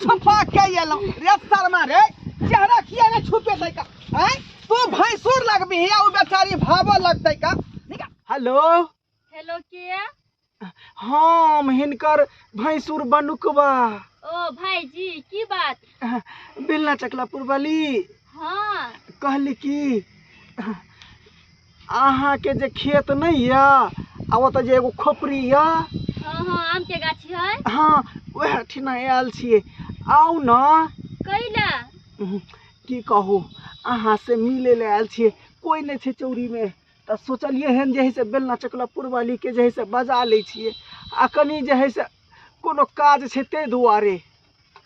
छुपा के एलो रे शर्मा रे चेहरा किया ने छुपे तै का हैं तू भैंसुर लगबी है उ बेचारी भावो लगतै का हेलो हेलो के हम हिनकर भैंसुर बनुकबा ओ भाई जी की बात बेलना चकलापुर वाली हाँ कहली कि अहाँ के जे खेत नहीं या आब त जे एगो खोपड़ी या हाँ हाँ आम के गाछी है हाँ वह ठिना आयल छिए आउ न कैला की कहू अहाँ से मिले ले आयल छिए कोई नहीं छे चौरी में त सोचलिए हन जे है से बेलना चकलापुर वाली के जे है से बजा ले छिए आ कनी जे है से कोनो काज छे ते दुआरे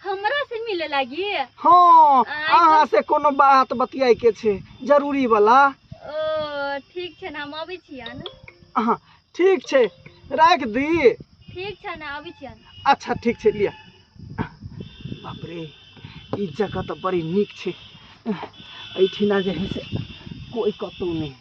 हमरा से मिले लागी हाँ अहाँ से कोनो बात बतियाई के छे जरूरी वाला ओ ठीक छे ना हम आबै छियन हाँ ठीक छे राख दी ठीक छे ना आबै छियन अच्छा ठीक छे लिया बाप रे ई जगह तो बड़ी नीक छे ऐठिना जे है से कोई कतौ नहीं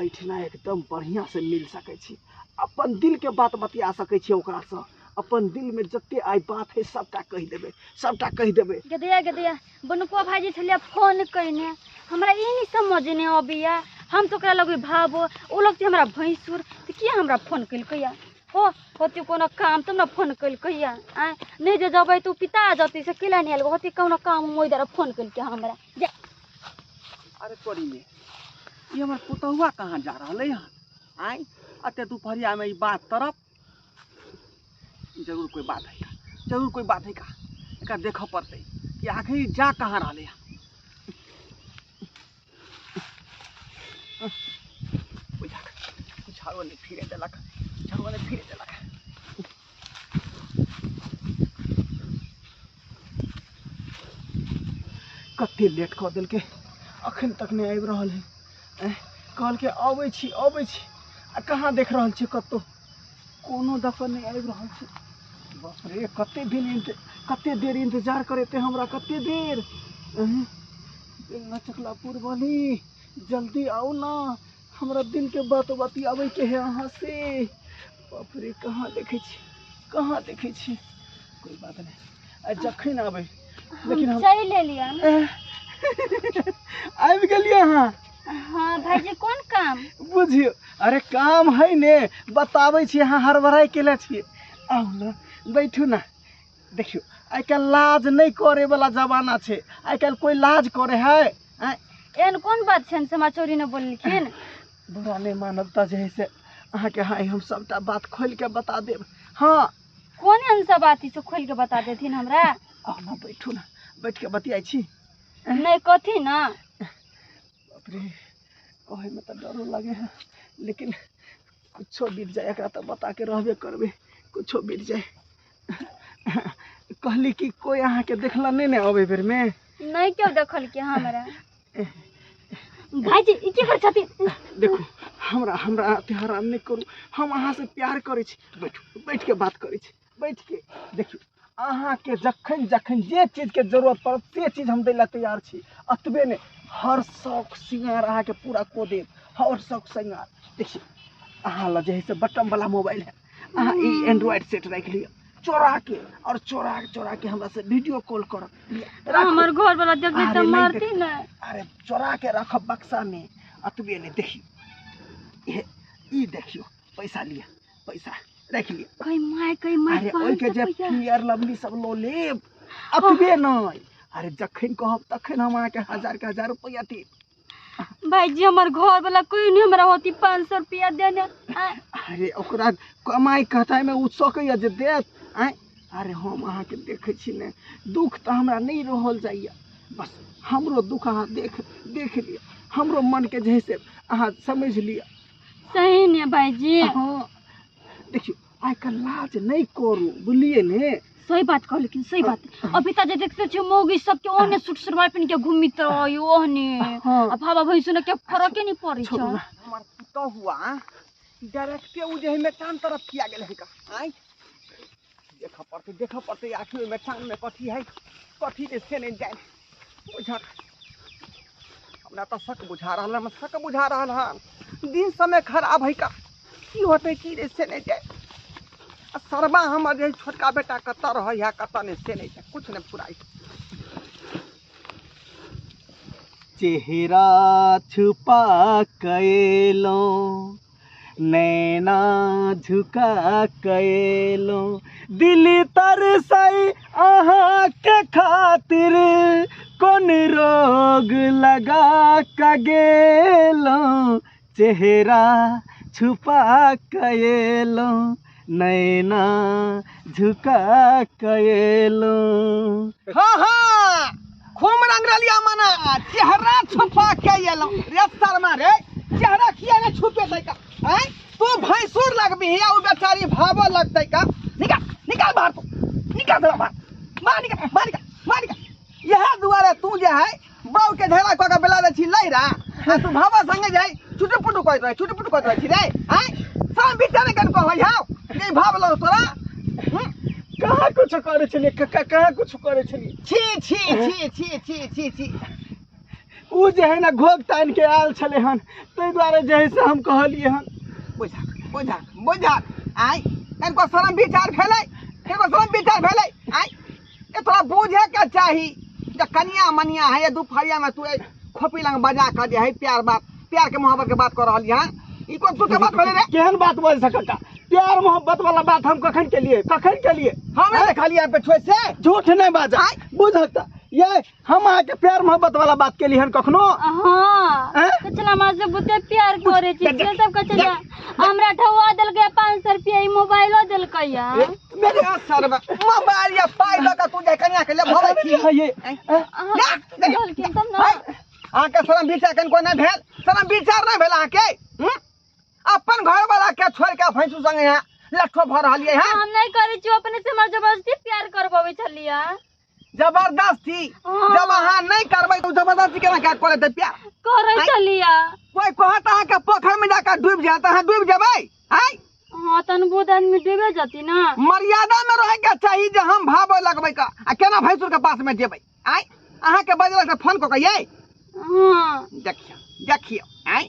ऐठिना एकदम बढ़िया से मिल सके छी अपन दिल के बात बतिया सके छी ओकरा से अपन दिल में जत्ते आई बात है सबटा कह देबे गदिया बनुकुआ भाईजी छलिया फोन कइने हमरा ई नहीं समझ ने अबिया हम तो ओकरा लगे भाबो ओ लोग ते हमरा भैंसुर त किया हमरा फोन कइल कहिया हो होती कोनो काम तुम ना फोन कइल कहिया आ नहीं जे जबै तू पिता जति से किला नहीं आल होती कोनो काम मोइ दरा फोन कइल के हमरा जा अरे तोरी में ये हमर पुतहुआ कहाँ जा रहले है आई अते दोपहरिया में ई बात तरफ जरूर कोई बात है का एका देखो पड़ते कि आखिर जा कहाँ रहले है झाड़ो नहीं फिरे देलक कते लेट कर दिल के अखन तक नहीं आबि रहल है कहल के आबै छी आ कहाँ देख रहल छी कतो कोनो दफा नहीं आबि रहल छी बाप रे कते देर इंतजार करे थे हमरा कते देर बेलना चकलापुर वाली जल्दी आओ ना हमरा दिल के बात बतियाबे के है अहाँ से बाप रे कहाँ देखे छी कोई बात नहीं जखन आबे लेकिन हम चल ले लिया आबि गेलिए हाँ हाँ भाईजी कौन काम बुझियो अरे काम है ने बताबै छी अहाँ हड़बड़ाई केले छी आउ ना बैठू ना देखियो आइ काल लाज नहीं करे वाला जमाना छे आइ काल कोई लाज करे है एन कौन बात छन समाचोरी न बोलखिन बुरा नहीं मानवता जे है से अहाँ के हाय हम सबटा बात खोल के बता देब हाँ कौन एन सब बात से खोल के बता देथिन हमरा आउ ना बैठू ना बैठ के बतियाई छी नहीं कथी ना बाप रे कहे में तो डर लगे है लेकिन कुछो बीत जाए एकरा तो बता के रहबे करबे कुछो बीत जाए कहली कि कोई अहाँ के देखला नहीं ने अबे बेर में नहीं क्यों देखल के हमरा भाईजी ई की कर छथि देखो हमरा हैरान नहीं करू हम अहाँ से प्यार करे छी बैठ के बात करे छी बैठ के देखियो अहाँ के जखन जे चीज के जरूरत पड़त से चीज हम दैला तैयार छी अतबे ने हर शौक सिंगार अहाँ के पूरा को देब हर शौक सिंगार देखिए अहाँ ला जे है से बटन वाला मोबाइल है अहाँ ई एंड्रॉइड सेट रख लिया चोरा के हमरा से वीडियो कॉल कर हमर घर वाला देखबे त मारती न अरे चोरा के रखब बक्सा में अतबे ने देखियो ई देखियो पैसा रख लिया कई माय अरे ओइ के जे फेयर लवली सब लो लेब अतबे नहीं अरे जखन कहब तखन हम अहाँ के 1000 रुपया देब भाईजी हमर घर वाला कोई नहीं हमरा होती 500 रुपया देने अरे ओकरा कमाई कहता में उ सकैया जे देत अरे हम अहाँ के देखे छी ने दुख तो हमरा नहीं रहल जाइए बस हमरो दुख अहाँ देख लिया हमरो मन के जैसे अहाँ समझ लिया सही ने भाईजी हाँ देखियो आइ काल लाज नहीं करू बुझलिए ने सही बात कह लेकिन सही बात अभी तक जे देखते छ मौगी सब के ओने सूट सलवार पहन के घूमी त यो ओने अब भाबा भैंसु ने के फरक नहीं पड़ी छ हमर पुतो हुआ डायरेक्ट उ जे में कान तरफ किया गेल है का आई देखा पड़ते आखिर में टांग में कथी है कथी से नहीं जाए बुझा हमरा तो शक बुझा रहा है दिन समय खराब है का की होते की रे से नहीं जाए सरबा हमर जे छोटका बेटा कत रह या कत नहीं से नहीं कुछ नहीं पुराई चेहरा छुपा कैलो नैना झुका कैलो दिल तरसई अहाँ के खातिर कौन रोग लगा के गेलो चेहरा छुपा कैलो नैना झुका कैलो हाँ हाँ खूब रंग रलिया मना चेहरा छुपा कैलो रे शर्मा रे चेहरा किया ना छुपे दै का हैं तू भैंसुर लगबी या उ बेचारी भावो लगतै का निकाल निकाल बाहर तू निकाल दे बाहर निकाल यह दुआरे तू जे है बाऊ के झगड़ा क के बेला दे छी लई रा आ तू भावा संगे जाई छुटपुटु कहत रहे छी रे हैं सब बिचारे कन को होई हाउ नहीं भाव लो तोरा कहाँ कुछ करे छली कहाँ कुछ करे छली छी छी छी छी छी छी उ जे है ना घोग तान के आयल छले हन तै द्वारे जे है से हम कहलिए हन बुझा आई इनको शरम विचार भेलै आई ए तोरा बुझे के चाही जे कनिया मनिया है दुपहरिया में तू खोपी लंग बजा कर जे है प्यार के मोहब्बत के बात कर रहली हन ई कोन तू के बात भेलै रे केहन बात बोल सकता प्यार मोहब्बत वाला बात हम कखन के लिए हम नहीं देखलिए पे छोड़ से झूठ नहीं बाजा बुझता ये हम आके प्यार मोहब्बत वाला बात के लिए हन कखनो हां कचला मां से बुते प्यार करे छी से सब कचला हमरा ठवा देल के 500 रुपया ई मोबाइलो देल के या मेरे सरबा मोबाइल या पाई लगा तू जे कन्या के ले भवे छी ये देल के तब ना आके शरम विचार कन को नहीं भेल शरम विचार नहीं भेल आके अपन घर वाला के छोड़ के भैंसू संगे यहाँ लठो भर रहलिए हैं हम नहीं करी छी अपने से मर जबरदस्ती प्यार करबवे छलिया जबरदस्ती जब अहाँ नहीं करबै तो जबरदस्ती केना काट करे ते प्यार करे छलिया कोई कहत अहाँ के पोखर में जाकर डूब जात अहाँ डूब जेबै हैं हां तन बुद आदमी डूबे जाती ना मर्यादा में रहे के चाहिए जे हम भाव लगबै का आ केना भैंसुर के पास में जेबै हैं अहाँ के बजला से फोन क कहिए हां देखियो हैं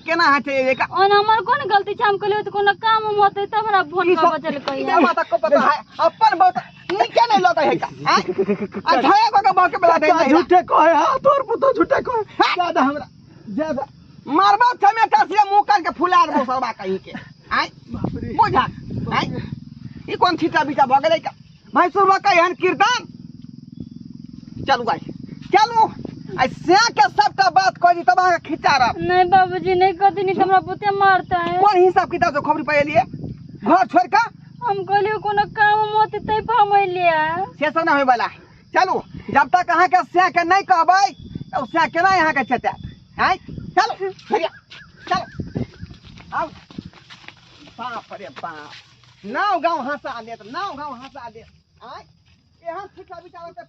केना हटे ये का और हमर कोन गलती छ हम कहलियो त कोनो काम होते त हमरा फोन कर बचल कहिया माता को पता है अपन बहुत निके नहीं लौटा है का हैं अठाया को बात के बेला दे झूठे कहे हां तोर पुतो झूठे कहे ज्यादा हमरा ज्यादा मारबा समेटा से मुंह कर के फुलार बसरबा कहीं के हैं बुझा हैं ई कोन छिटा बिटा भ गेलै का भाई सुरवा का एहन कीर्तन चलू भाई चलू ऐसे के सबका बात कह दी तब आके खिचा रहा नहीं बाबूजी नहीं कहती नहीं हमरा पुते मारता है कौन हिसाब किताब से खबर पाए लिए घर छोड़ का हम कहलियो कोनो काम होते तै फमैलिए से सब ना होय वाला चलू जब तक अहाँ के से के नहीं कहबै तो से के ना यहाँ के चटा हैं चलो भैया चलो आओ बाप रे बाप नाव गांव हंसा दे नाव गांव हंसा दे हैं यहाँ खिचा बिचारा